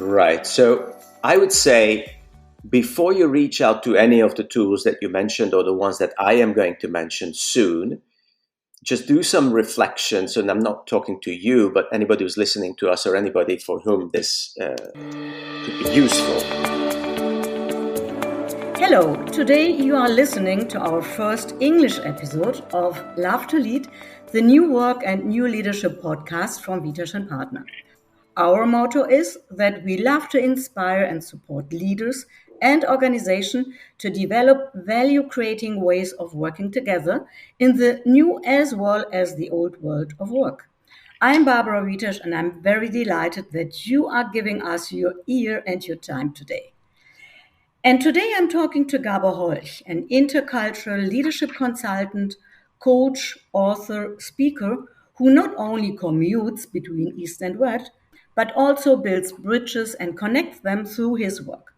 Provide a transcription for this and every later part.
Right. So I would say before you reach out to any of the tools that you mentioned or the ones that I am going to mention soon, just do some reflections. And I'm not talking to you, but anybody who's listening to us or anybody for whom this could be useful. Hello, today you are listening to our first English episode of Love to Lead, the new work and new leadership podcast from Wietasch and Partner. Our motto is that we love to inspire and support leaders and organizations to develop value-creating ways of working together in the new as well as the old world of work. I'm Barbara Wietasch, and I'm very delighted that you are giving us your ear and your time today. And today I'm talking to Gabor Holch, an intercultural leadership consultant, coach, author, speaker, who not only commutes between East and West, but also builds bridges and connects them through his work.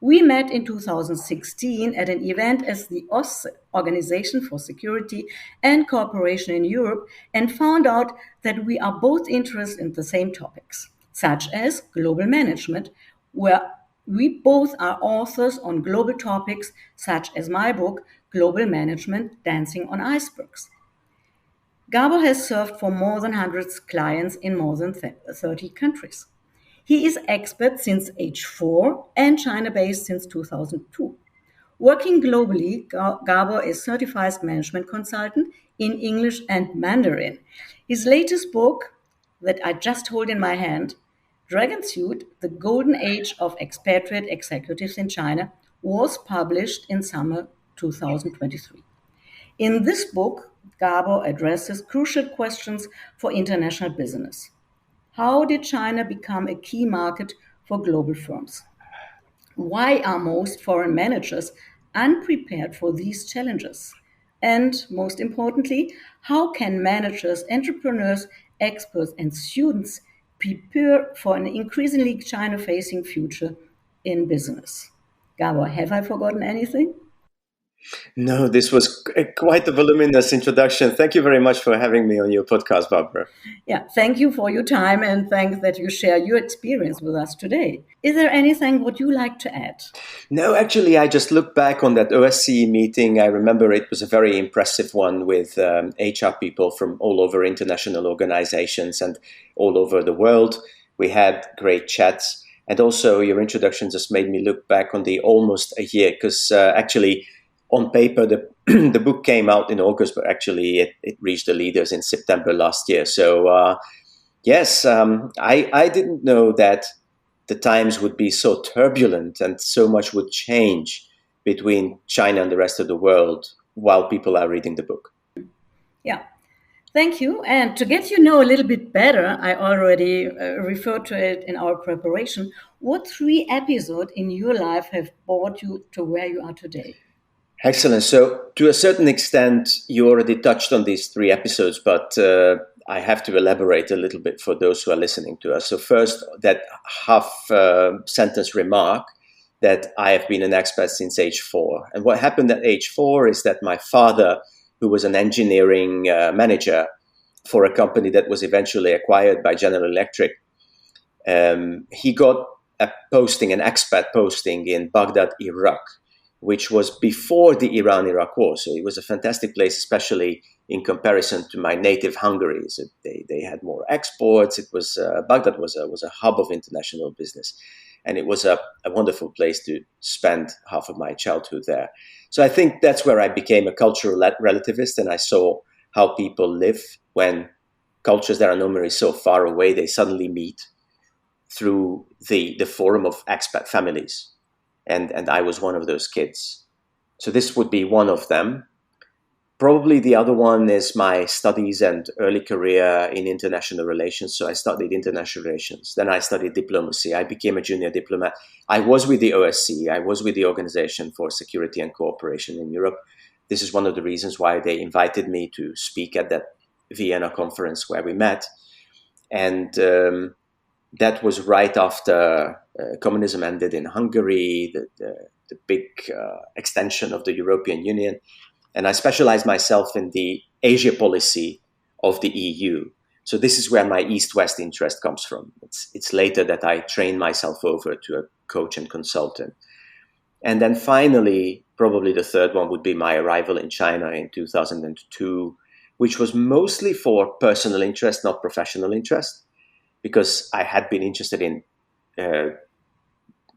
We met in 2016 at an event as the OSCE, Organization for Security and Cooperation in Europe, and found out that we are both interested in the same topics, such as global management, where we both are authors on global topics, such as my book, Global Management, Dancing on Icebergs. Gabor has served for more than 100 clients in more than 30 countries. He is expert since age 4 and China-based since 2002. Working globally, Gabor is certified management consultant in English and Mandarin. His latest book that I just hold in my hand, Dragon Suit, The Golden Age of Expatriate Executives in China, was published in summer 2023. In this book, Gabor addresses crucial questions for international business. How did China become a key market for global firms? Why are most foreign managers unprepared for these challenges? And most importantly, how can managers, entrepreneurs, experts, and students prepare for an increasingly China-facing future in business? Gabor, have I forgotten anything? No, this was quite a voluminous introduction. Thank you very much for having me on your podcast, Barbara. Yeah, thank you for your time and thanks that you share your experience with us today. Is there anything would you like to add? No, actually, I just looked back on that OSCE meeting. I remember it was a very impressive one with HR people from all over international organizations and all over the world. We had great chats. And also your introduction just made me look back on the almost a year because actually on paper, the book came out in August, but actually it reached the leaders in September last year. So yes, I didn't know that the times would be so turbulent and so much would change between China and the rest of the world while people are reading the book. Yeah, thank you. And to get you know a little bit better, I already referred to it in our preparation. What 3 episodes in your life have brought you to where you are today? Excellent. So to a certain extent, you already touched on these 3 episodes, but I have to elaborate a little bit for those who are listening to us. So first, that half-sentence remark that I have been an expert since age 4. And what happened at age 4 is that my father, who was an engineering manager for a company that was eventually acquired by General Electric, he got a posting, an expat posting in Baghdad, Iraq, which was before the Iran-Iraq war. So it was a fantastic place, especially in comparison to my native Hungary. So they had more exports. It was Baghdad was a hub of international business. And it was a wonderful place to spend half of my childhood there. So I think that's where I became a cultural relativist, and I saw how people live when cultures that are normally so far away, they suddenly meet through the forum of expat families. And I was one of those kids. So this would be one of them. Probably the other one is my studies and early career in international relations. So I studied international relations. Then I studied diplomacy. I became a junior diplomat. I was with the OSCE. I was with the Organization for Security and Cooperation in Europe. This is one of the reasons why they invited me to speak at that Vienna conference where we met. And that was right after communism ended in Hungary, the big extension of the European Union. And I specialized myself in the Asia policy of the EU. So this is where my East-West interest comes from. It's later that I train myself over to a coach and consultant. And then finally, probably the third one would be my arrival in China in 2002, which was mostly for personal interest, not professional interest, because I had been interested in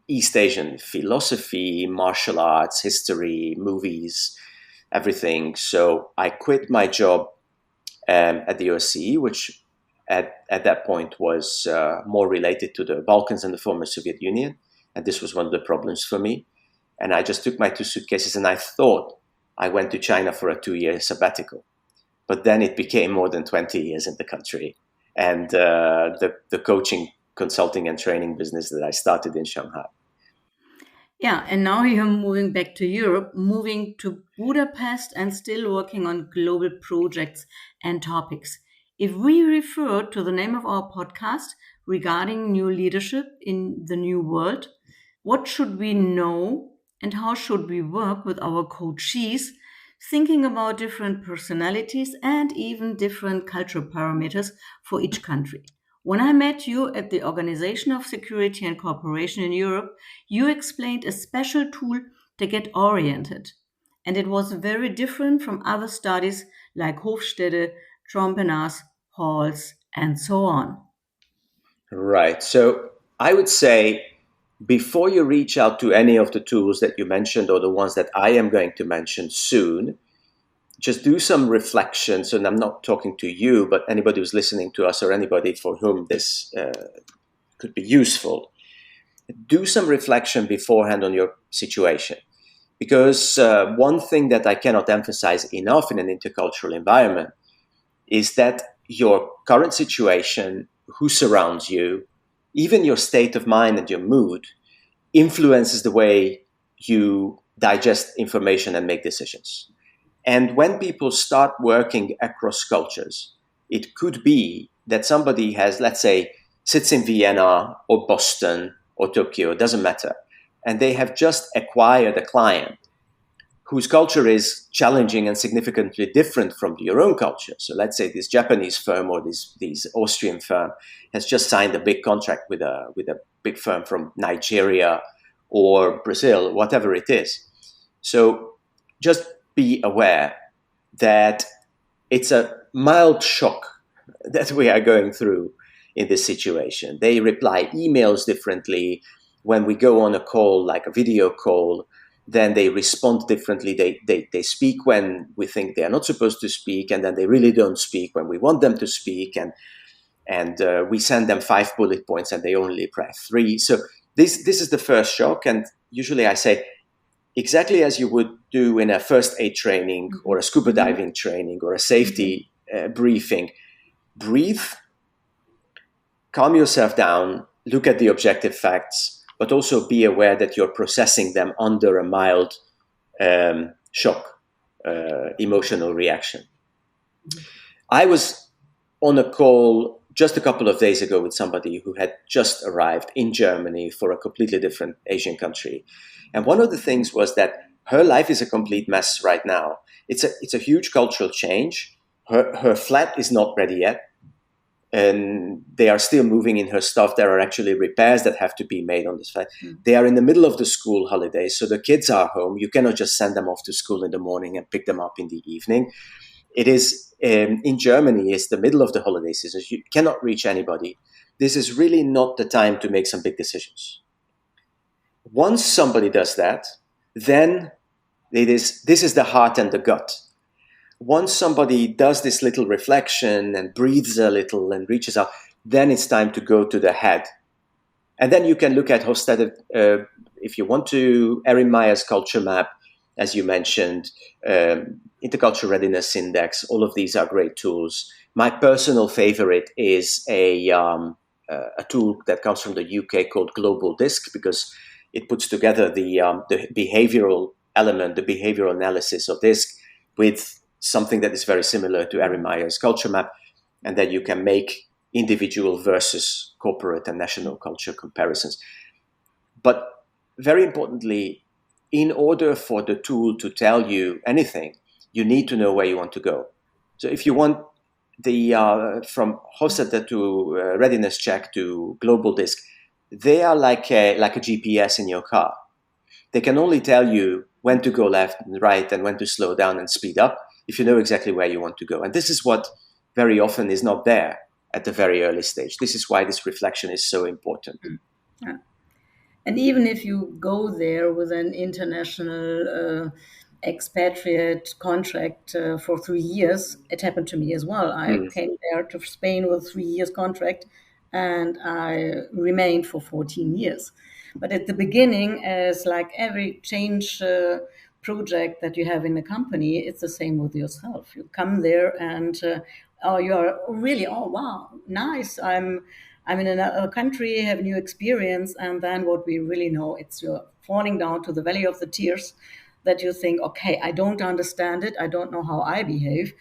East Asian philosophy, martial arts, history, movies, everything. So I quit my job at the OSCE, which at that point was more related to the Balkans and the former Soviet Union. And this was one of the problems for me. And I just took my 2 suitcases and I thought I went to China for a 2-year sabbatical. But then it became more than 20 years in the country. And the coaching, consulting and training business that I started in Shanghai. Yeah, and now you're moving back to Europe, moving to Budapest and still working on global projects and topics. If we refer to the name of our podcast regarding new leadership in the new world, what should we know and how should we work with our coachees, thinking about different personalities and even different cultural parameters for each country? When I met you at the Organization of Security and Cooperation in Europe, you explained a special tool to get oriented. And it was very different from other studies like Hofstede, Trompenas, Halls, and so on. Right. So I would say before you reach out to any of the tools that you mentioned or the ones that I am going to mention soon, just do some reflections. And I'm not talking to you, but anybody who's listening to us or anybody for whom this could be useful. Do some reflection beforehand on your situation. Because one thing that I cannot emphasize enough in an intercultural environment is that your current situation, who surrounds you, even your state of mind and your mood influences the way you digest information and make decisions. And when people start working across cultures, it could be that somebody has, let's say, sits in Vienna or Boston or Tokyo, doesn't matter. And they have just acquired a client whose culture is challenging and significantly different from your own culture. So let's say this Japanese firm or this Austrian firm has just signed a big contract with a big firm from Nigeria or Brazil, whatever it is. So just be aware that it's a mild shock that we are going through in this situation. They reply emails differently. When we go on a call, like a video call, then they respond differently. They speak when we think they are not supposed to speak, and then they really don't speak when we want them to speak. And we send them 5 bullet points and they only press 3. So this is the first shock. And usually I say, exactly as you would do in a first aid training or a scuba diving training or a safety briefing, breathe, calm yourself down, look at the objective facts, but also be aware that you're processing them under a mild shock, emotional reaction. I was on a call just a couple of days ago with somebody who had just arrived in Germany for a completely different Asian country. And one of the things was that her life is a complete mess right now. It's a huge cultural change. Her flat is not ready yet. And they are still moving in her stuff. There are actually repairs that have to be made on this flat. They are in the middle of the school holidays, so the kids are home. You cannot just send them off to school in the morning and pick them up in the evening. It is, in Germany, it's the middle of the holiday season. You cannot reach anybody. This is really not the time to make some big decisions. Once somebody does that, then this is the heart and the gut. Once somebody does this little reflection and breathes a little and reaches out, then it's time to go to the head. And then you can look at Hofstede, if you want to, Erin Meyer's culture map, as you mentioned, Intercultural Readiness Index. All of these are great tools. My personal favorite is a tool that comes from the UK called Global Disc, because it puts together the behavioral element, the behavioral analysis of DISC with something that is very similar to Erin Meyer's culture map, and then you can make individual versus corporate and national culture comparisons. But very importantly, in order for the tool to tell you anything, you need to know where you want to go. So if you want from Hofstadter to readiness check to global disc, they are like a GPS in your car. They can only tell you when to go left and right and when to slow down and speed up if you know exactly where you want to go. And this is what very often is not there at the very early stage. This is why this reflection is so important. Yeah. And even if you go there with an international expatriate contract for 3 years, it happened to me as well. I came there to Spain with a 3 years contract, and I remained for 14 years. But at the beginning, as like every change project that you have in a company, it's the same with yourself. You come there and you are really, oh wow, nice. I'm in another country, have new experience, and then what we really know, it's you're falling down to the valley of the tears, that you think, okay, I don't understand it, I don't know how I behave.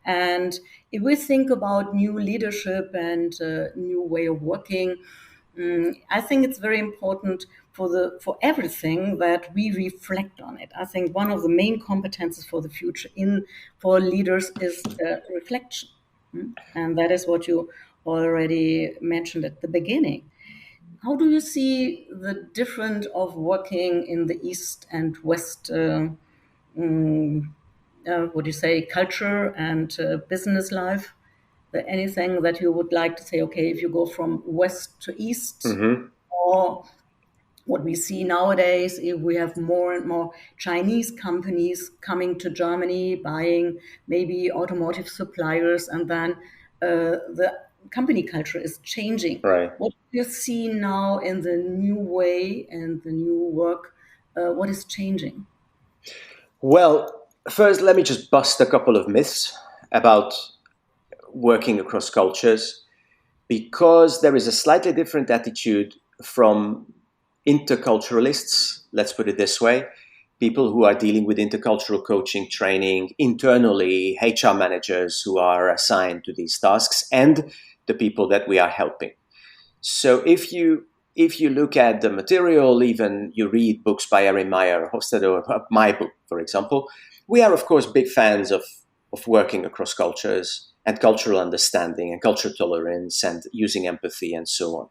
And if we think about new leadership and new way of working, I think it's very important for everything that we reflect on it. I think one of the main competences for the future for leaders is reflection, and that is what you already mentioned at the beginning. How do you see the difference of working in the East and West? What do you say, culture and business life? Anything that you would like to say, okay, if you go from West to East, or what we see nowadays, if we have more and more Chinese companies coming to Germany, buying maybe automotive suppliers, and then the company culture is changing. Right. What do you see now in the new way and the new work? What is changing? Well, first, let me just bust a couple of myths about working across cultures, because there is a slightly different attitude from interculturalists, let's put it this way, people who are dealing with intercultural coaching, training, internally, HR managers who are assigned to these tasks, and the people that we are helping. So if you look at the material, even you read books by Erin Meyer, Hofstadter, or my book, for example, we are, of course, big fans of working across cultures and cultural understanding and cultural tolerance and using empathy and so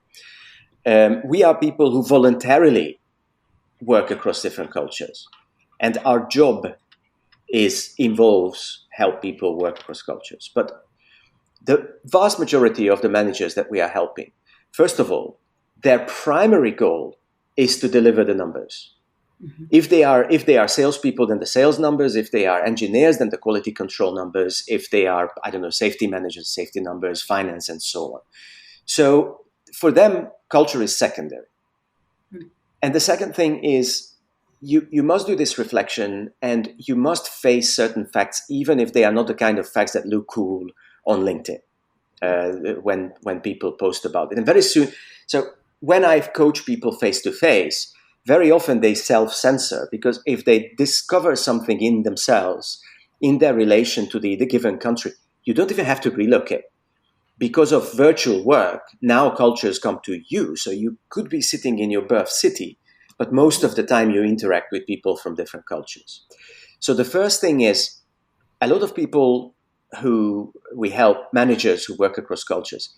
on. We are people who voluntarily work across different cultures, and our job involves help people work across cultures. But the vast majority of the managers that we are helping, first of all, their primary goal is to deliver the numbers. Mm-hmm. If they are salespeople, then the sales numbers. If they are engineers, then the quality control numbers. If they are, safety managers, safety numbers, finance, and so on. So for them, culture is secondary. Mm-hmm. And the second thing is you must do this reflection, and you must face certain facts, even if they are not the kind of facts that look cool on LinkedIn when people post about it. And very soon, so when I coach people face to face, very often they self-censor, because if they discover something in themselves, in their relation to the given country, you don't even have to relocate. Because of virtual work, now cultures come to you. So you could be sitting in your birth city, but most of the time you interact with people from different cultures. So the first thing is, a lot of people who we help, managers who work across cultures,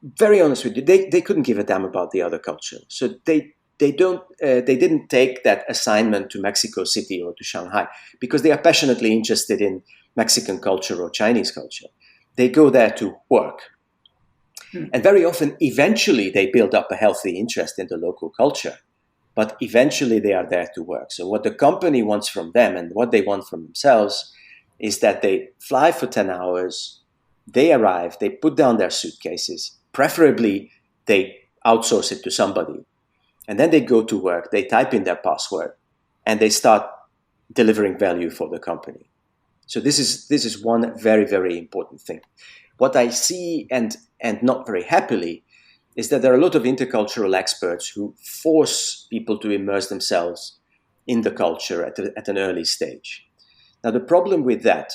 very honest with you, they couldn't give a damn about the other culture. So they didn't take that assignment to Mexico City or to Shanghai because they are passionately interested in Mexican culture or Chinese culture. They go there to work. And very often, eventually, they build up a healthy interest in the local culture. But eventually, they are there to work. So what the company wants from them and what they want from themselves is that they fly for 10 hours, they arrive, they put down their suitcases, preferably they outsource it to somebody. And then they go to work, they type in their password, and they start delivering value for the company. So this is one very, very important thing. What I see, and not very happily, is that there are a lot of intercultural experts who force people to immerse themselves in the culture at an early stage. Now, the problem with that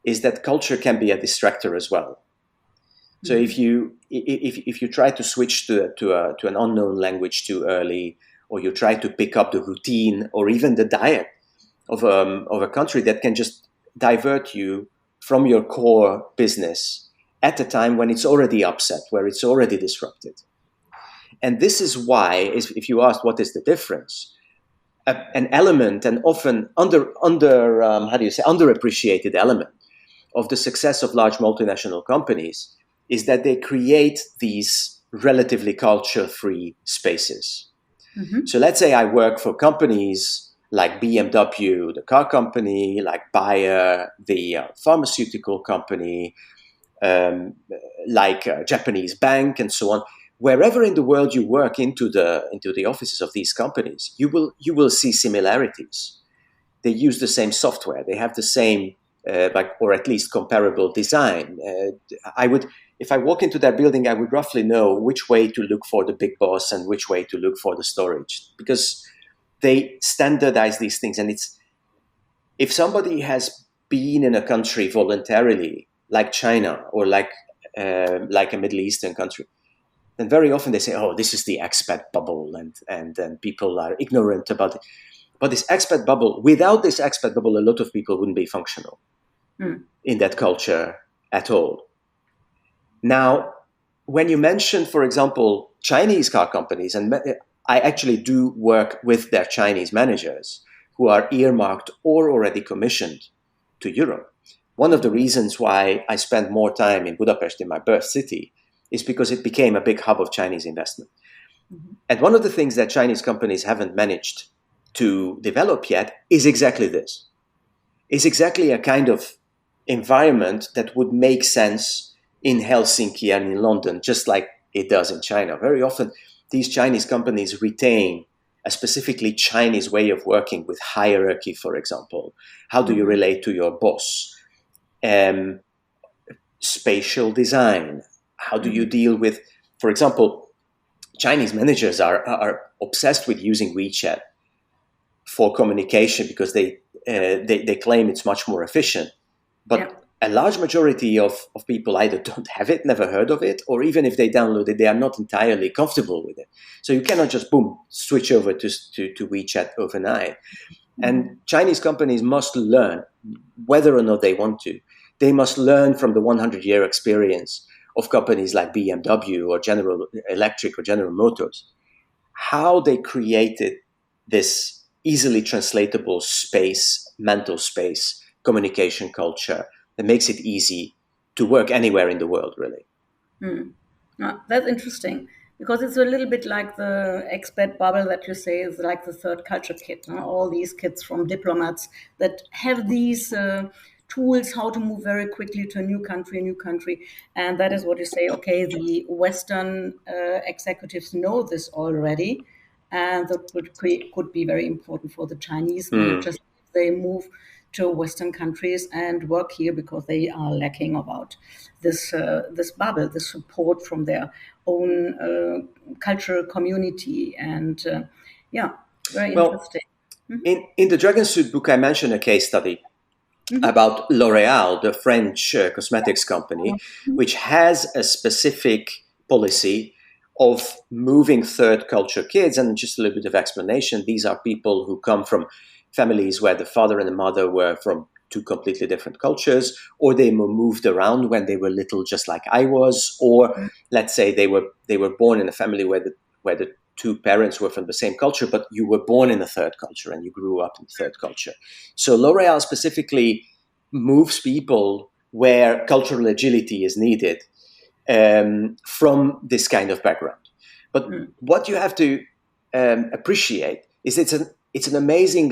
is that culture can be a distractor as well. So if you try to switch to an unknown language too early, or you try to pick up the routine or even the diet of a country, that can just divert you from your core business at a time when it's already upset, where it's already disrupted. And this is why, if you ask what is the difference, an element, and often underappreciated element of the success of large multinational companies is that they create these relatively culture-free spaces. Mm-hmm. So let's say I work for companies like BMW, the car company, like Bayer, the pharmaceutical company, like a Japanese bank, and so on. Wherever in the world you work into the offices of these companies, you will see similarities. They use the same software. They have the same, or at least comparable design. If I walk into that building, I would roughly know which way to look for the big boss and which way to look for the storage, because they standardize these things. And if somebody has been in a country voluntarily, like China or like a Middle Eastern country, then very often they say, "Oh, this is the expat bubble," and people are ignorant about it. But this expat bubble, without this expat bubble, a lot of people wouldn't be functional in that culture at all. Now, when you mention, for example, Chinese car companies, and I actually do work with their Chinese managers who are earmarked or already commissioned to Europe. One of the reasons why I spent more time in Budapest, in my birth city, is because it became a big hub of Chinese investment. Mm-hmm. And one of the things that Chinese companies haven't managed to develop yet is exactly this. Is exactly a kind of environment that would make sense in Helsinki and in London, just like it does in China. Very often, these Chinese companies retain a specifically Chinese way of working with hierarchy, for example. How do you relate to your boss? Spatial design. How do you deal with, for example, Chinese managers are obsessed with using WeChat for communication because they claim it's much more efficient. But a large majority of people either don't have it, never heard of it, or even if they download it, they are not entirely comfortable with it. So you cannot just, switch over to WeChat overnight. Mm-hmm. And Chinese companies must learn, whether or not they want to, they must learn from the 100-year experience of companies like BMW or General Electric or General Motors, how they created this easily translatable space, mental space, communication culture that makes it easy to work anywhere in the world, really. That's interesting, because it's a little bit like the expat bubble that you say is like the third culture kit. All these kids from diplomats that have these tools how to move very quickly to a new country. And that is what you say, okay, the Western executives know this already. And that could be very important for the Chinese managers. They move to Western countries and work here because they are lacking about this bubble, the support from their own cultural community. And very interesting. In the Dragon Suit book, I mentioned a case study about L'Oréal, the French cosmetics company, which has a specific policy of moving third culture kids. And just a little bit of explanation. These are people who come from families where the father and the mother were from two completely different cultures, or they were moved around when they were little, just like I was, or let's say they were born in a family where the two parents were from the same culture, but you were born in a third culture and you grew up in the third culture. So L'Oréal specifically moves people where cultural agility is needed from this kind of background. But what you have to appreciate is it's an amazing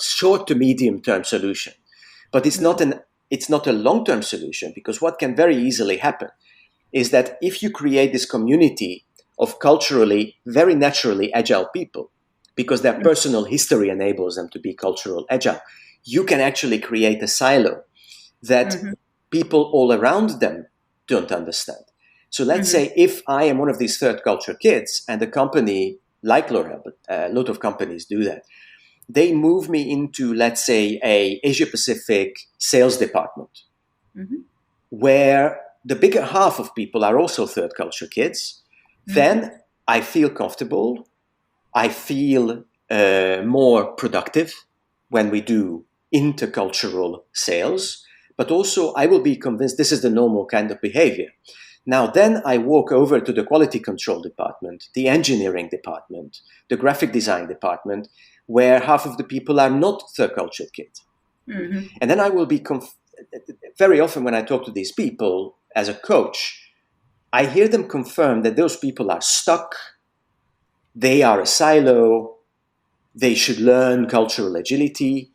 short to medium term solution, but it's not a long term solution, because what can very easily happen is that if you create this community of culturally, very naturally agile people, because their personal history enables them to be cultural agile, you can actually create a silo that people all around them don't understand. So let's say if I am one of these third culture kids, and a company like L'Oréal, but a lot of companies do that, they move me into, let's say, a Asia Pacific sales department, where the bigger half of people are also third culture kids. Then I feel comfortable. I feel more productive when we do intercultural sales, but also I will be convinced this is the normal kind of behavior. Now, then I walk over to the quality control department, the engineering department, the graphic design department, where half of the people are not third cultured kids. Mm-hmm. And then I will be, very often when I talk to these people as a coach, I hear them confirm that those people are stuck, they are a silo, they should learn cultural agility,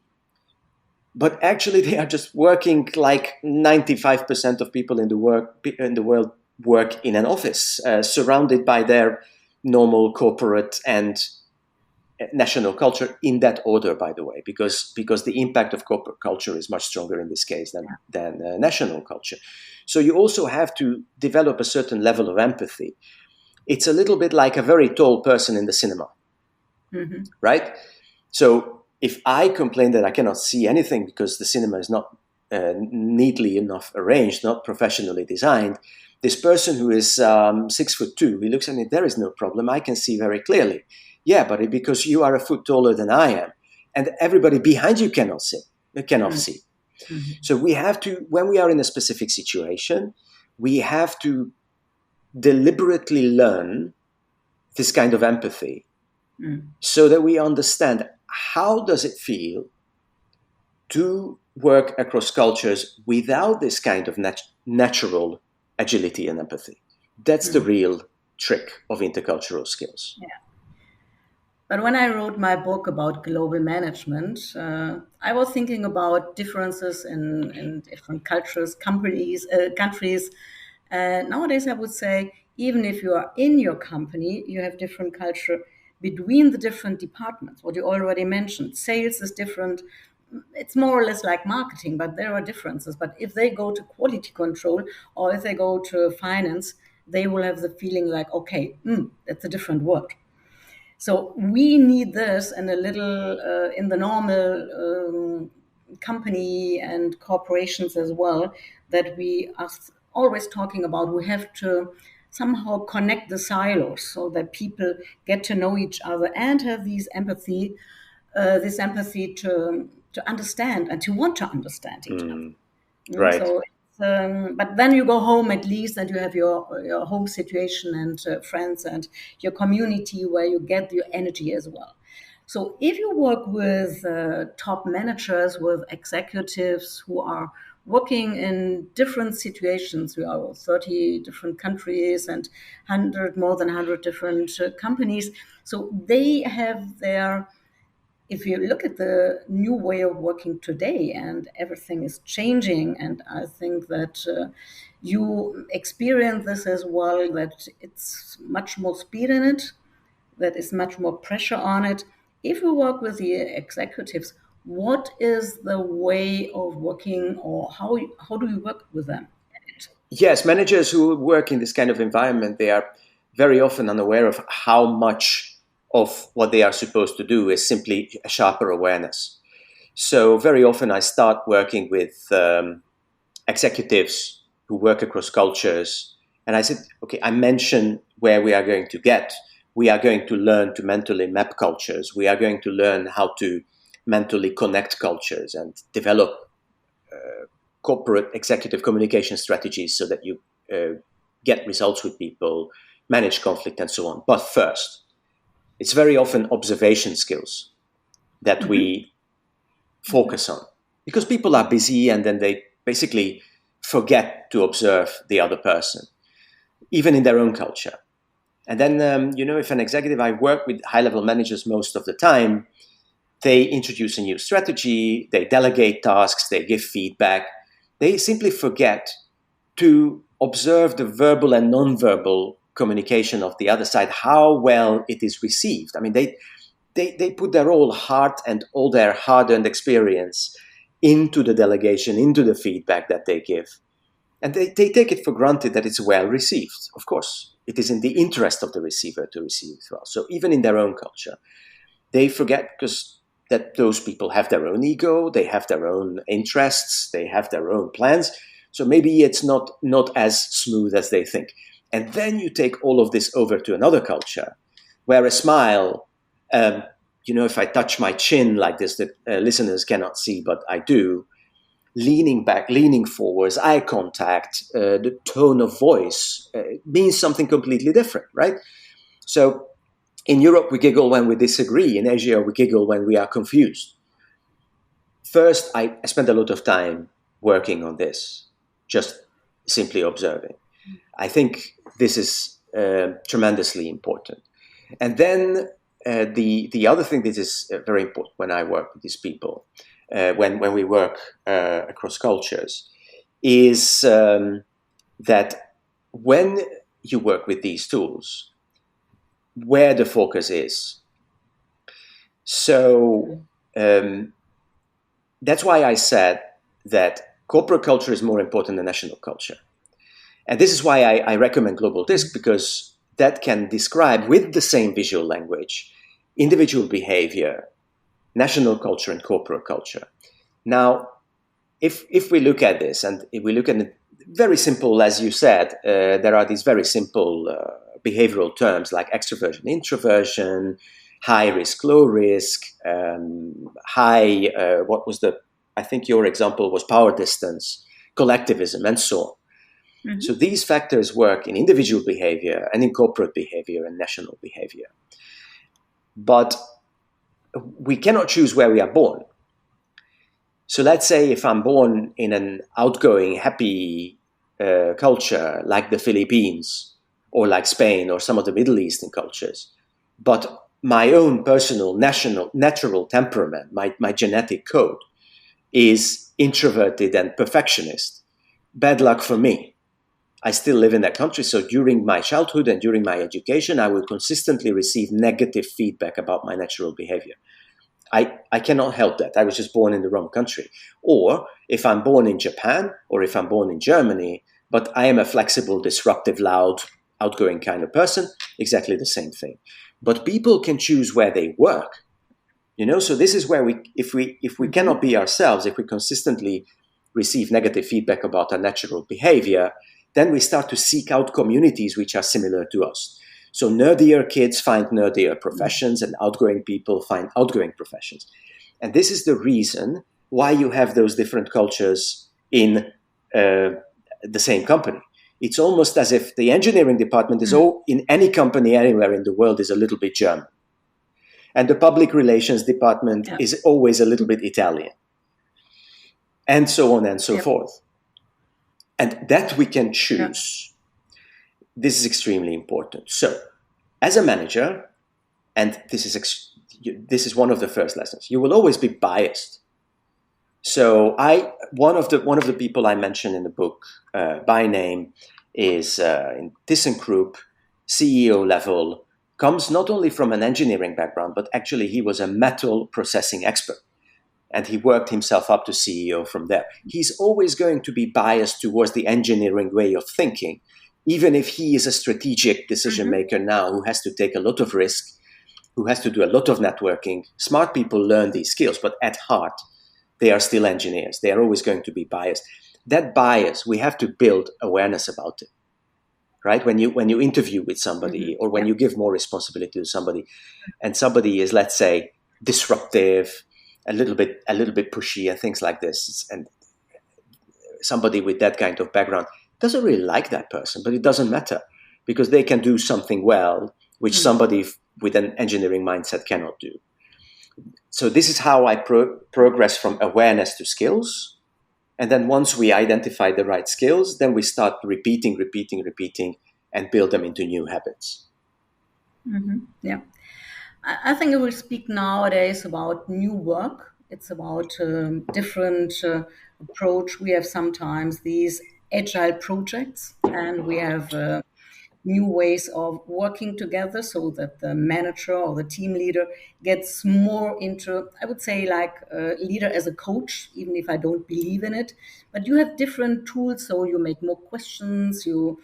but actually they are just working like 95% of people in the world work in an office, surrounded by their normal corporate and national culture, in that order, by the way, because the impact of corporate culture is much stronger in this case than national culture. So you also have to develop a certain level of empathy. It's a little bit like a very tall person in the cinema, mm-hmm. right? So if I complain that I cannot see anything because the cinema is not neatly enough arranged, not professionally designed, this person who is 6'2", he looks at me, there is no problem, I can see very clearly. Yeah, but because you are a foot taller than I am, and everybody behind you cannot see. Mm-hmm. So we have to, when we are in a specific situation, we have to deliberately learn this kind of empathy, so that we understand how does it feel to work across cultures without this kind of natural agility and empathy. That's the real trick of intercultural skills. Yeah. But when I wrote my book about global management, I was thinking about differences in different cultures, countries. Nowadays, I would say, even if you are in your company, you have different culture between the different departments. What you already mentioned, sales is different. It's more or less like marketing, but there are differences. But if they go to quality control or if they go to finance, they will have the feeling like, okay, that's a different world. So we need this in a little, in the normal company and corporations as well, that we are always talking about. We have to somehow connect the silos so that people get to know each other and have this empathy to understand and to want to understand each other. Right. So, but then you go home at least, and you have your home situation and friends and your community where you get your energy as well. So if you work with top managers, with executives who are working in different situations, we are 30 different countries and more than 100 different companies. So they have their, if you look at the new way of working today, and everything is changing, and I think that you experience this as well, that it's much more speed in it, that is much more pressure on it. If you work with the executives, what is the way of working, or how do you work with them? Yes, managers who work in this kind of environment, they are very often unaware of how much of what they are supposed to do is simply a sharper awareness. So very often I start working with executives who work across cultures. And I said, okay, I mentioned where we are going to get. We are going to learn to mentally map cultures. We are going to learn how to mentally connect cultures and develop corporate executive communication strategies so that you get results with people, manage conflict, and so on. But first, it's very often observation skills that we focus on, because people are busy and then they basically forget to observe the other person, even in their own culture. And then, if an executive, I work with high-level managers most of the time, they introduce a new strategy, they delegate tasks, they give feedback. They simply forget to observe the verbal and non-verbal communication of the other side, how well it is received. I mean, they put their whole heart and all their hard-earned experience into the delegation, into the feedback that they give. And they take it for granted that it's well received. Of course, it is in the interest of the receiver to receive it well. So even in their own culture, they forget because that those people have their own ego, they have their own interests, they have their own plans. So maybe it's not as smooth as they think. And then you take all of this over to another culture, where a smile, if I touch my chin like this, that listeners cannot see, but I do, leaning back, leaning forwards, eye contact, the tone of voice means something completely different, right? So in Europe, we giggle when we disagree. In Asia, we giggle when we are confused. First, I spent a lot of time working on this, just simply observing. I think this is tremendously important. And then the other thing that is very important when I work with these people, when we work across cultures, is that when you work with these tools, where the focus is. So that's why I said that corporate culture is more important than national culture. And this is why I recommend Global Disc, because that can describe with the same visual language individual behavior, national culture, and corporate culture. Now, if we look at this, and if we look at it very simple, as you said, there are these very simple behavioral terms like extroversion, introversion, high risk, low risk, I think your example was power distance, collectivism, and so on. Mm-hmm. So these factors work in individual behavior and in corporate behavior and national behavior. But we cannot choose where we are born. So let's say if I'm born in an outgoing, happy culture like the Philippines or like Spain or some of the Middle Eastern cultures, but my own personal, natural temperament, my genetic code is introverted and perfectionist, bad luck for me. I still live in that country, so during my childhood and during my education, I will consistently receive negative feedback about my natural behavior. I cannot help that. I was just born in the wrong country. Or if I'm born in Japan or if I'm born in Germany, but I am a flexible, disruptive, loud, outgoing kind of person, exactly the same thing. But people can choose where they work. So this is where if we cannot be ourselves, if we consistently receive negative feedback about our natural behavior, then we start to seek out communities which are similar to us. So nerdier kids find nerdier professions and outgoing people find outgoing professions. And this is the reason why you have those different cultures in the same company. It's almost as if the engineering department is in any company anywhere in the world is a little bit German. And the public relations department is always a little bit Italian. And so on and so forth. And that we can choose. This is extremely important. So, as a manager, and this is one of the first lessons, you will always be biased. So, one of the people I mentioned in the book by name is in ThyssenKrupp, CEO level, comes not only from an engineering background, but actually he was a metal processing expert. And he worked himself up to CEO from there. He's always going to be biased towards the engineering way of thinking, even if he is a strategic decision maker now who has to take a lot of risk, who has to do a lot of networking. Smart people learn these skills, but at heart, they are still engineers. They are always going to be biased. That bias, we have to build awareness about it, right? When you interview with somebody or when you give more responsibility to somebody, and somebody is, let's say, disruptive, a little bit pushy and things like this, and somebody with that kind of background doesn't really like that person, but it doesn't matter because they can do something well, which somebody with an engineering mindset cannot do. So this is how I progress from awareness to skills. And then once we identify the right skills, then we start repeating, and build them into new habits. Yeah. I think I will speak nowadays about new work. It's about different approach. We have sometimes these agile projects, and we have new ways of working together so that the manager or the team leader gets more into, I would say, like a leader as a coach, even if I don't believe in it. But you have different tools, so you make more questions, you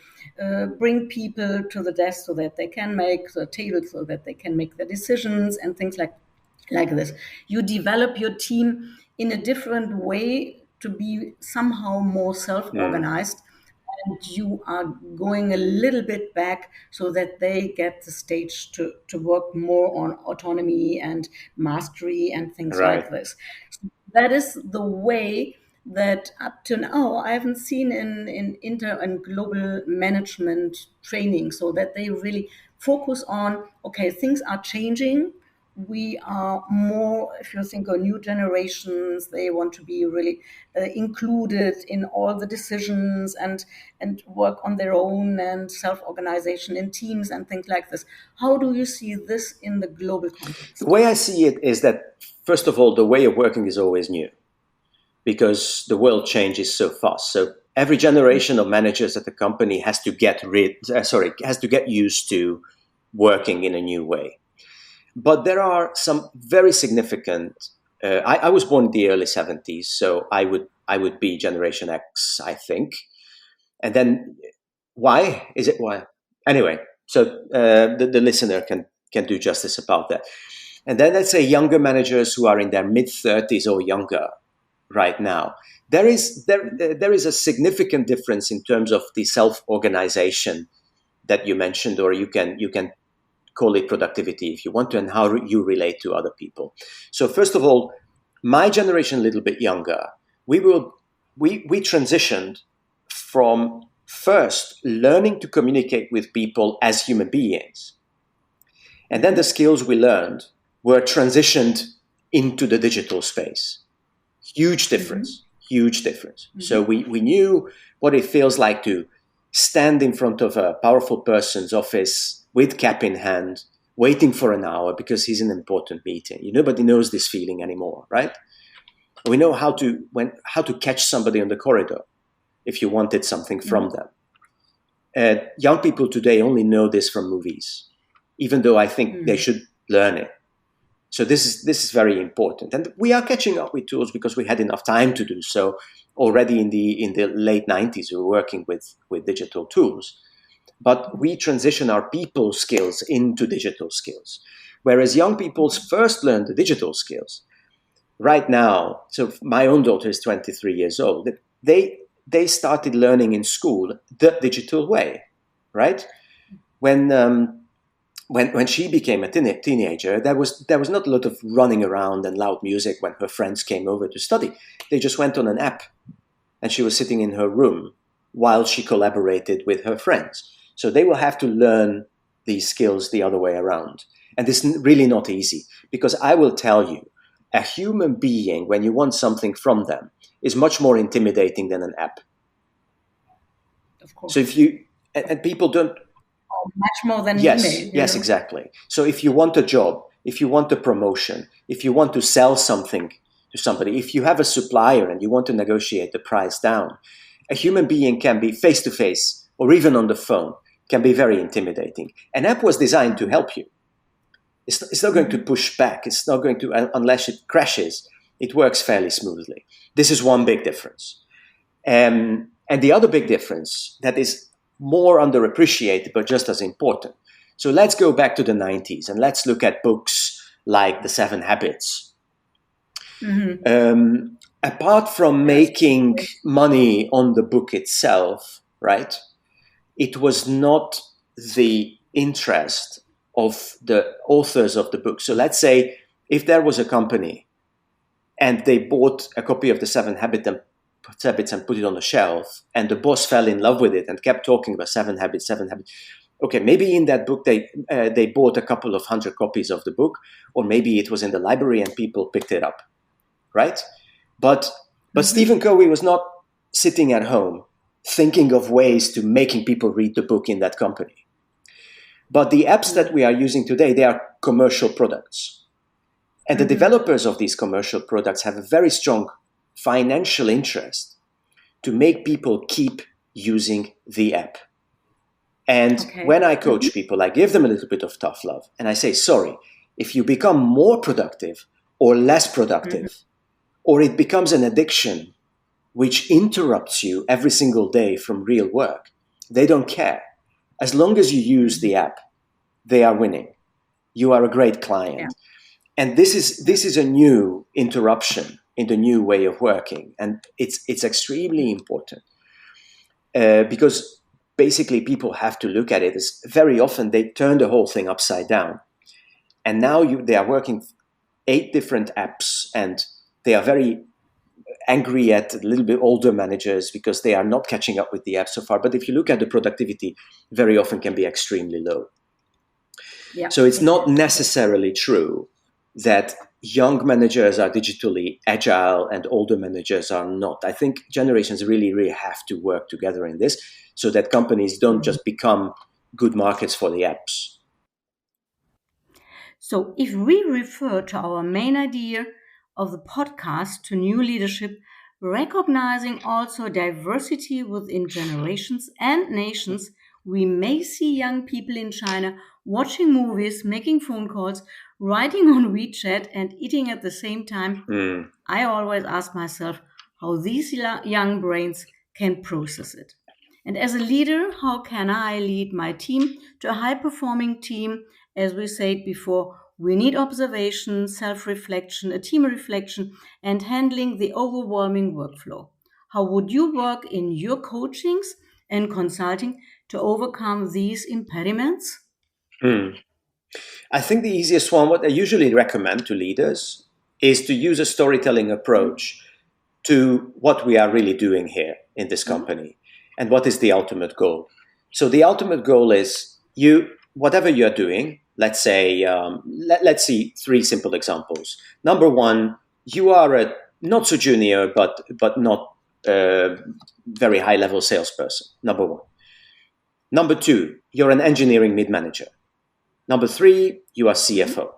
bring people to the desk so that they can make the table, so that they can make the decisions and things like this. You develop your team in a different way to be somehow more self-organized. And you are going a little bit back so that they get the stage to work more on autonomy and mastery and things like this. So that is the way that up to now I haven't seen in inter and global management training, so that they really focus on, okay, things are changing. We are more, if you think of new generations, they want to be really included in all the decisions and work on their own and self-organization in teams and things like this. How do you see this in the global The context? way I see it is that, first of all, the way of working is always new because the world changes so fast. So every generation of managers at the company has to get used to working in a new way. But there are some very significant. I was born in the early 70s, so I would be Generation X, I think. And then why is it why? Anyway, so the listener can do justice about that. And then let's say younger managers who are in their mid 30s or younger right now. There is a significant difference in terms of the self-organization that you mentioned, or you can call it productivity if you want to, and how you relate to other people. So first of all, my generation, a little bit younger, we transitioned from first learning to communicate with people as human beings, and then the skills we learned were transitioned into the digital space. Huge difference. So we knew what it feels like to stand in front of a powerful person's office with cap in hand, waiting for an hour because he's in an important meeting. Nobody knows this feeling anymore, right? We know how to catch somebody on the corridor if you wanted something from them. Young people today only know this from movies, even though I think they should learn it. So this is very important, and we are catching up with tools because we had enough time to do so. Already in the late 90s, we were working with digital tools, but we transition our people skills into digital skills, whereas young people first learn the digital skills. Right now, so my own daughter is 23 years old. They started learning in school the digital way, right? When she became a teenager, there was not a lot of running around and loud music when her friends came over to study. They just went on an app, and she was sitting in her room while she collaborated with her friends. So they will have to learn these skills the other way around. And this is really not easy, because I will tell you, a human being, when you want something from them, is much more intimidating than an app. Of course. So and people don't, much more than yes, email. Yes, exactly. So if you want a job, if you want a promotion, if you want to sell something to somebody, if you have a supplier and you want to negotiate the price down, a human being can be face-to-face or even on the phone, can be very intimidating. An app was designed to help you. It's not going to push back. It's not going to, unless it crashes, it works fairly smoothly. This is one big difference. And the other big difference that is more underappreciated, but just as important. So let's go back to the 90s and let's look at books like The 7 Habits. Apart from making money on the book itself, right, it was not the interest of the authors of the book. So let's say if there was a company and they bought a copy of The 7 Habits and put it on the shelf, and the boss fell in love with it and kept talking about 7 habits. Okay, maybe in that book they bought a couple of 100 copies of the book, or maybe it was in the library and people picked it up, right? But Stephen Covey was not sitting at home thinking of ways to making people read the book in that company. But the apps that we are using today, they are commercial products. And the developers of these commercial products have a very strong financial interest to make people keep using the app. And when I coach people, I give them a little bit of tough love. And I say, sorry, if you become more productive or less productive, or it becomes an addiction which interrupts you every single day from real work, they don't care. As long as you use the app, they are winning. You are a great client. Yeah. And this is a new interruption in the new way of working. And it's extremely important because basically people have to look at it as very often they turn the whole thing upside down. And now they are working 8 different apps, and they are very angry at a little bit older managers because they are not catching up with the app so far. But if you look at the productivity, very often can be extremely low. Yeah. So it's not necessarily true that young managers are digitally agile and older managers are not. I think generations really, really have to work together in this so that companies don't just become good markets for the apps. So, if we refer to our main idea of the podcast to new leadership, recognizing also diversity within generations and nations, we may see young people in China watching movies, making phone calls, writing on WeChat, and eating at the same time. I always ask myself how these young brains can process it. And as a leader, how can I lead my team to a high performing team? As we said before, we need observation, self reflection, a team reflection, and handling the overwhelming workflow. How would you work in your coachings and consulting to overcome these impediments? I think the easiest one, what I usually recommend to leaders, is to use a storytelling approach to what we are really doing here in this company and what is the ultimate goal. So the ultimate goal is whatever you're doing. Let's say, let's see 3 simple examples. Number 1, you are a not so junior, but not very high level salesperson. Number 1. Number 2, you're an engineering mid-manager. Number 3, you are CFO.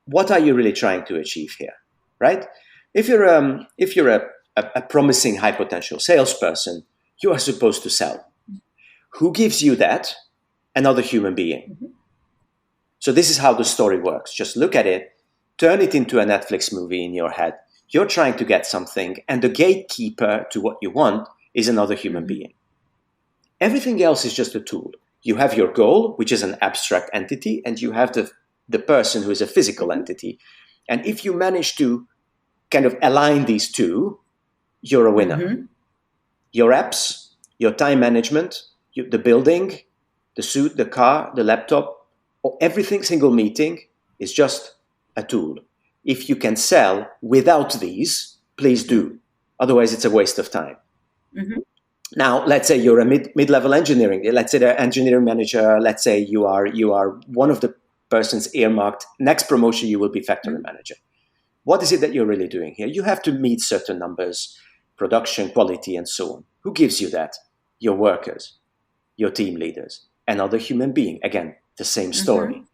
What are you really trying to achieve here, right? If you're a promising high potential salesperson, you are supposed to sell. Who gives you that? Another human being. So this is how the story works. Just look at it, turn it into a Netflix movie in your head. You're trying to get something, and the gatekeeper to what you want is another human being. Everything else is just a tool. You have your goal, which is an abstract entity, and you have the person who is a physical entity. And if you manage to kind of align these two, you're a winner. Your apps, your time management, the building, the suit, the car, the laptop, or everything, single meeting is just a tool. If you can sell without these, please do. Otherwise, it's a waste of time. Now, let's say you're a mid-level engineering. Let's say the engineering manager. Let's say you are one of the persons earmarked. Next promotion, you will be factory manager. What is it that you're really doing here? You have to meet certain numbers, production, quality, and so on. Who gives you that? Your workers, your team leaders, another human being. Again, the same story.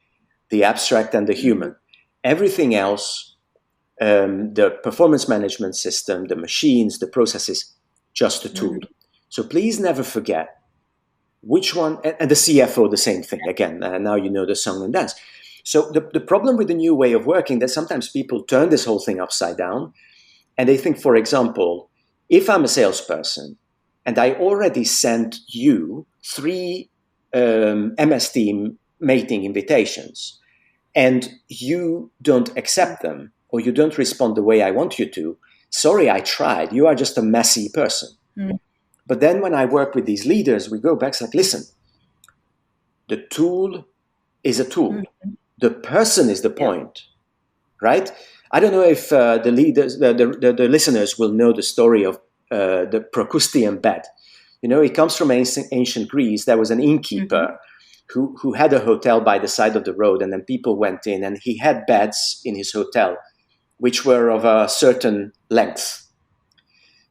The abstract and the human. Everything else, the performance management system, the machines, the processes, just a tool. So please never forget which one, and the CFO, the same thing. Again, now you know the song and dance. So the problem with the new way of working, that sometimes people turn this whole thing upside down, and they think, for example, if I'm a salesperson and I already sent you 3 MS Team meeting invitations, and you don't accept them, or you don't respond the way I want you to, sorry, I tried. You are just a messy person. But then when I work with these leaders, we go back, it's like, listen, the tool is a tool. The person is the point, right? I don't know if the leaders, the listeners will know the story of the Procrustean bed. You know, it comes from ancient Greece. There was an innkeeper who had a hotel by the side of the road, and then people went in, and he had beds in his hotel, which were of a certain length.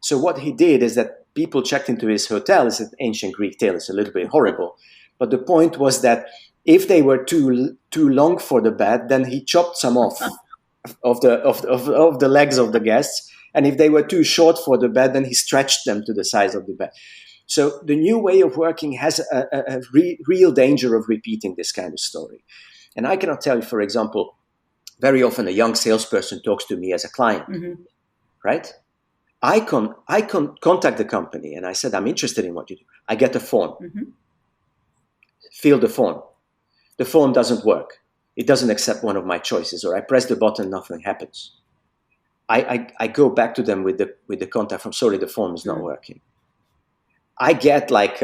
So what he did is that people checked into his hotel. It's an ancient Greek tale. It's a little bit horrible. But the point was that if they were too long for the bed, then he chopped some off of the legs of the guests. And if they were too short for the bed, then he stretched them to the size of the bed. So the new way of working has a real danger of repeating this kind of story. And I cannot tell you, for example, very often a young salesperson talks to me as a client, right? I contact the company and I said, I'm interested in what you do. I get a form. Fill the form. The form doesn't work. It doesn't accept one of my choices, or I press the button, nothing happens. I go back to them with the contact from, sorry, the form is not working. I get like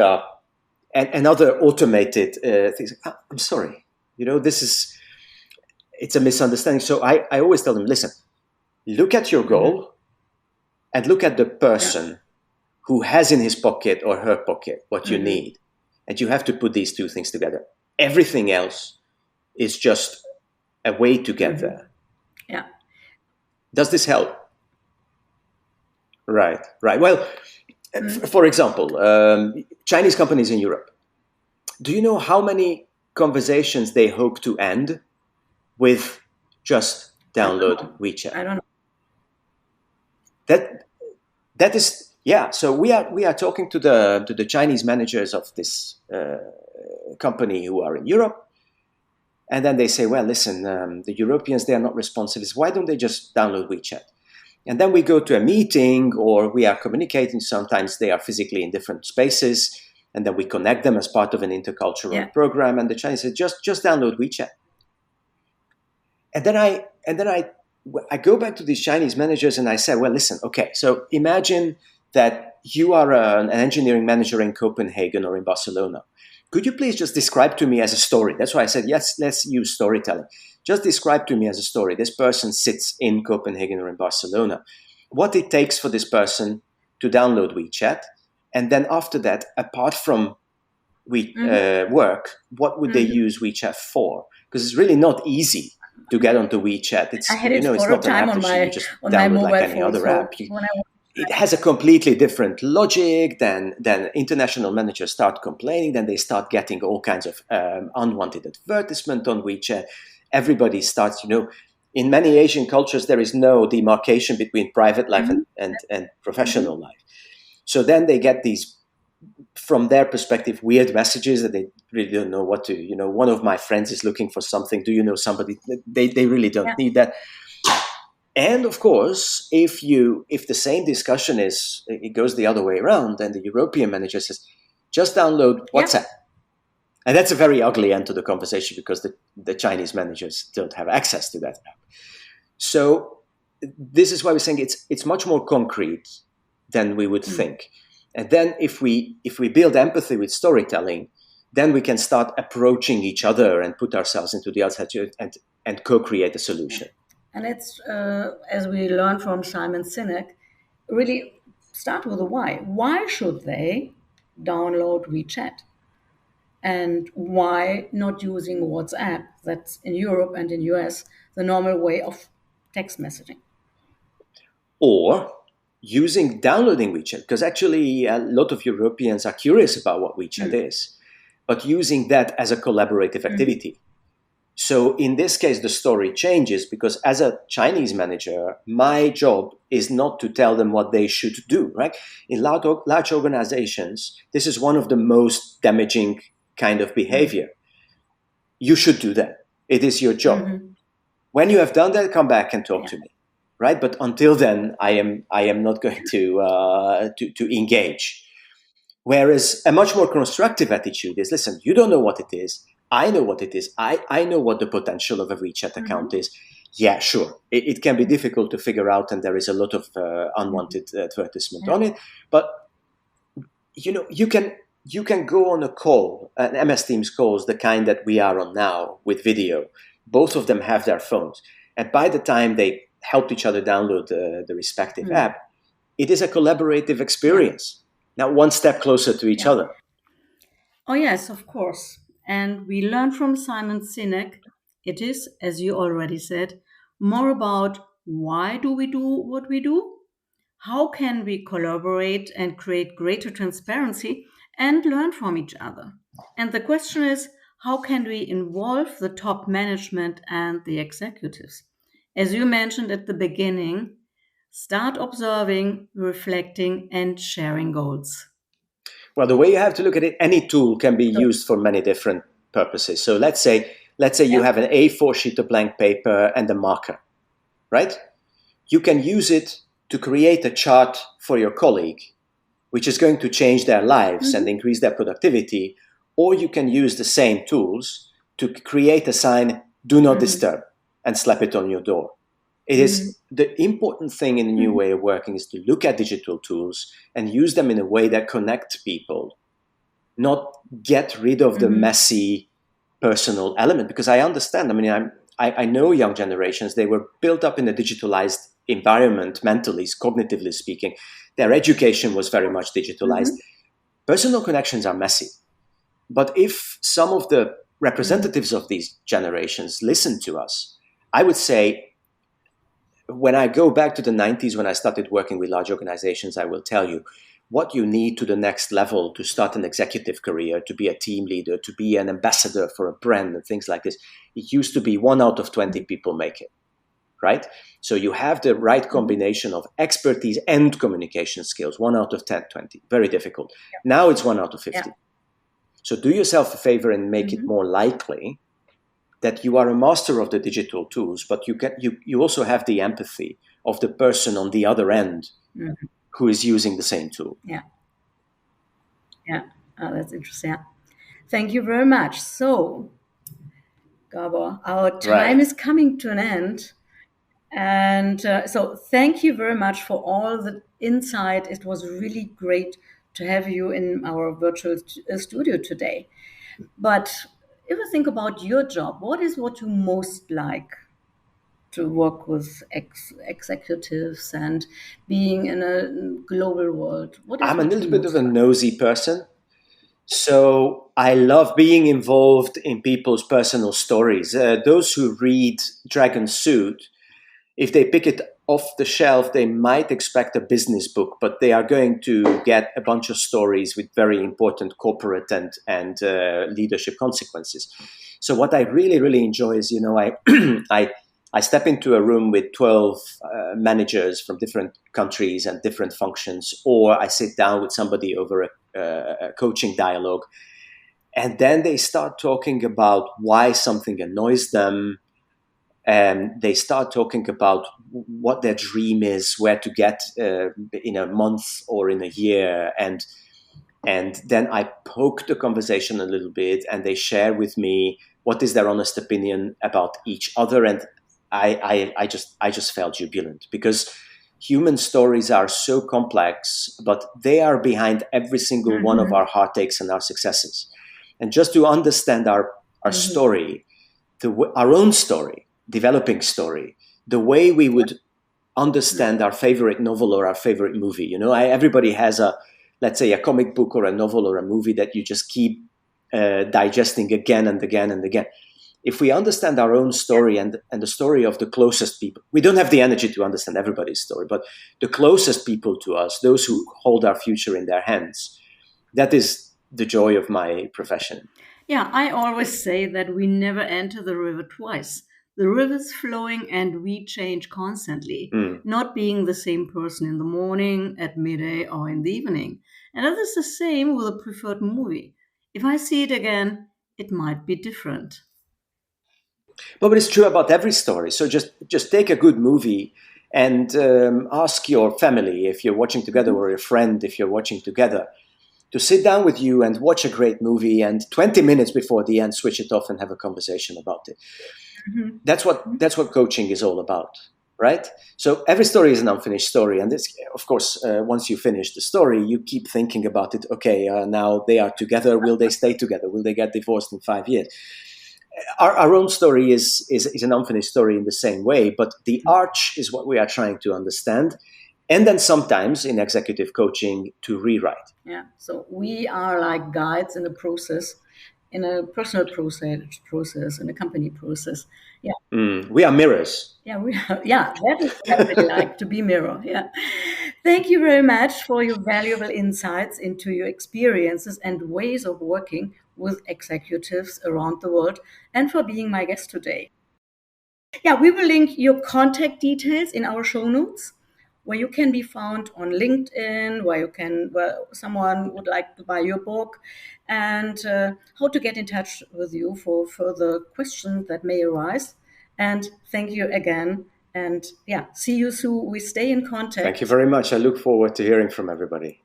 another automated thing. I'm sorry. You know, it's a misunderstanding. So I always tell them, listen, look at your goal. and look at the person who has in his pocket or her pocket what you need. And you have to put these two things together. Everything else is just a way to get there. Yeah. Does this help? Right. Well, for example, Chinese companies in Europe. Do you know how many conversations they hope to end with just download WeChat? I don't know. That is, yeah. So we are talking to the Chinese managers of this company who are in Europe, and then they say, well, listen, the Europeans, they are not responsive. Why don't they just download WeChat? And then we go to a meeting, or we are communicating. Sometimes they are physically in different spaces, and then we connect them as part of an intercultural program. And the Chinese say, just download WeChat. And then I go back to these Chinese managers and I say, well, listen, okay, so imagine that you are an engineering manager in Copenhagen or in Barcelona. Could you please just describe to me as a story? That's why I said, yes, let's use storytelling. Just describe to me as a story. This person sits in Copenhagen or in Barcelona. What it takes for this person to download WeChat. And then after that, apart from work, what would they use WeChat for? Because it's really not easy to get onto WeChat. It's, I had it it's for not a time an app on that you just my download mobile like any phone. other app. It has a completely different logic. Then international managers start complaining. Then they start getting all kinds of unwanted advertisement on WeChat. Everybody starts, in many Asian cultures, there is no demarcation between private life and professional life. So then they get these, from their perspective, weird messages that they really don't know what to, one of my friends is looking for something. Do you know somebody? They really don't need that. And of course, if the same discussion it goes the other way around, then the European manager says, just download WhatsApp. And that's a very ugly end to the conversation because the Chinese managers don't have access to that app. So this is why we're saying it's much more concrete than we would think. And then if we build empathy with storytelling, then we can start approaching each other and put ourselves into the other side and co-create a solution. And it's, as we learned from Simon Sinek, really start with the why. Why should they download WeChat? And why not using WhatsApp? That's in Europe and in US, the normal way of text messaging. Or downloading WeChat, because actually a lot of Europeans are curious about what WeChat is, but using that as a collaborative activity. So in this case, the story changes because as a Chinese manager, my job is not to tell them what they should do, right? In large organizations, this is one of the most damaging kind of behavior. You should do that. It is your job. When you have done that, come back and talk to me, right? But until then, I am not going to engage. Whereas a much more constructive attitude is, listen, you don't know what it is. I know what it is. I know what the potential of a WeChat account is. Yeah, sure. It can be difficult to figure out, and there is a lot of unwanted advertisement on it. But you can go on a call, an MS Teams calls, the kind that we are on now with video. Both of them have their phones, and by the time they help each other download the respective app, it is a collaborative experience. Now, one step closer to each other. Oh yes, of course. And we learned from Simon Sinek, it is, as you already said, more about why do we do what we do? How can we collaborate and create greater transparency and learn from each other? And the question is, how can we involve the top management and the executives? As you mentioned at the beginning, start observing, reflecting, and sharing goals. Well, the way you have to look at it, any tool can be used for many different purposes. So let's say you have an A4 sheet of blank paper and a marker, right? You can use it to create a chart for your colleague, which is going to change their lives and increase their productivity. Or you can use the same tools to create a sign, do not disturb, and slap it on your door. It is the important thing in the new way of working is to look at digital tools and use them in a way that connect people, not get rid of the messy personal element. Because I understand, I know young generations, they were built up in a digitalized environment, mentally, cognitively speaking, their education was very much digitalized. Personal connections are messy. But if some of the representatives of these generations listen to us, I would say, when I go back to the 90s, when I started working with large organizations, I will tell you what you need to the next level to start an executive career, to be a team leader, to be an ambassador for a brand and things like this. It used to be 1 out of 20 people make it, right? So you have the right combination of expertise and communication skills, 1 out of 10, 20. Very difficult. Yeah. Now it's 1 out of 50. Yeah. So do yourself a favor and make it more likely that you are a master of the digital tools, but you also have the empathy of the person on the other end who is using the same tool. Yeah. Yeah. Oh, that's interesting. Yeah. Thank you very much. So, Gabor, our time is coming to an end. And so thank you very much for all the insight. It was really great to have you in our virtual studio today. But if you think about your job, what you most like to work with executives and being in a global world? I'm a little bit of a nosy person. So I love being involved in people's personal stories. Those who read Dragon Suit, if they pick it off the shelf, they might expect a business book, but they are going to get a bunch of stories with very important corporate and leadership consequences. So what I really, really enjoy is, I step into a room with 12 managers from different countries and different functions, or I sit down with somebody over a coaching dialogue, and then they start talking about why something annoys them, and they start talking about what their dream is, where to get in a month or in a year, and then I poke the conversation a little bit, and they share with me what is their honest opinion about each other, and I just felt jubilant, because human stories are so complex, but they are behind every single one of our heartaches and our successes. And just to understand our story, our own story, developing story, the way we would understand our favorite novel or our favorite movie. Everybody has let's say a comic book or a novel or a movie that you just keep digesting again and again and again. If we understand our own story and the story of the closest people, we don't have the energy to understand everybody's story, but the closest people to us, those who hold our future in their hands, that is the joy of my profession. Yeah, I always say that we never enter the river twice. The river's flowing and we change constantly, not being the same person in the morning, at midday, or in the evening. And that is the same with a preferred movie. If I see it again, it might be different. But it's true about every story. So just take a good movie and ask your family, if you're watching together, or your friend, if you're watching together, to sit down with you and watch a great movie, and 20 minutes before the end, switch it off and have a conversation about it. That's what coaching is all about, right? So every story is an unfinished story. And this, of course, once you finish the story, you keep thinking about it. Okay, now they are together. Will they stay together? Will they get divorced in 5 years? Our own story is an unfinished story in the same way, but the arch is what we are trying to understand. And then sometimes in executive coaching to rewrite. Yeah, so we are like guides in the process, in a personal process, in a company process. Yeah, we are mirrors. Yeah, that is what I really like, to be mirror. Yeah, thank you very much for your valuable insights into your experiences and ways of working with executives around the world, and for being my guest today. Yeah, we will link your contact details in our show notes, where you can be found on LinkedIn, where someone would like to buy your book, and how to get in touch with you for further questions that may arise. And thank you again. And yeah, see you soon. We stay in contact. Thank you very much. I look forward to hearing from everybody.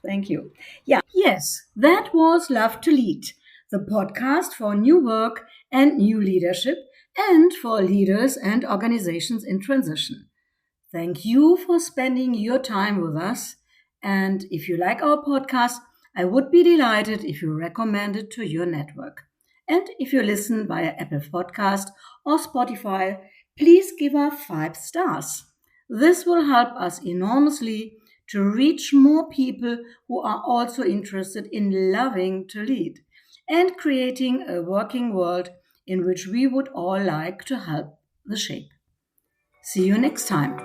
Thank you. Yeah. Yes, that was Love to Lead, the podcast for new work and new leadership, and for leaders and organizations in transition. Thank you for spending your time with us. And if you like our podcast, I would be delighted if you recommend it to your network. And if you listen via Apple Podcast or Spotify, please give us 5 stars. This will help us enormously to reach more people who are also interested in loving to lead and creating a working world in which we would all like to help the shape. See you next time.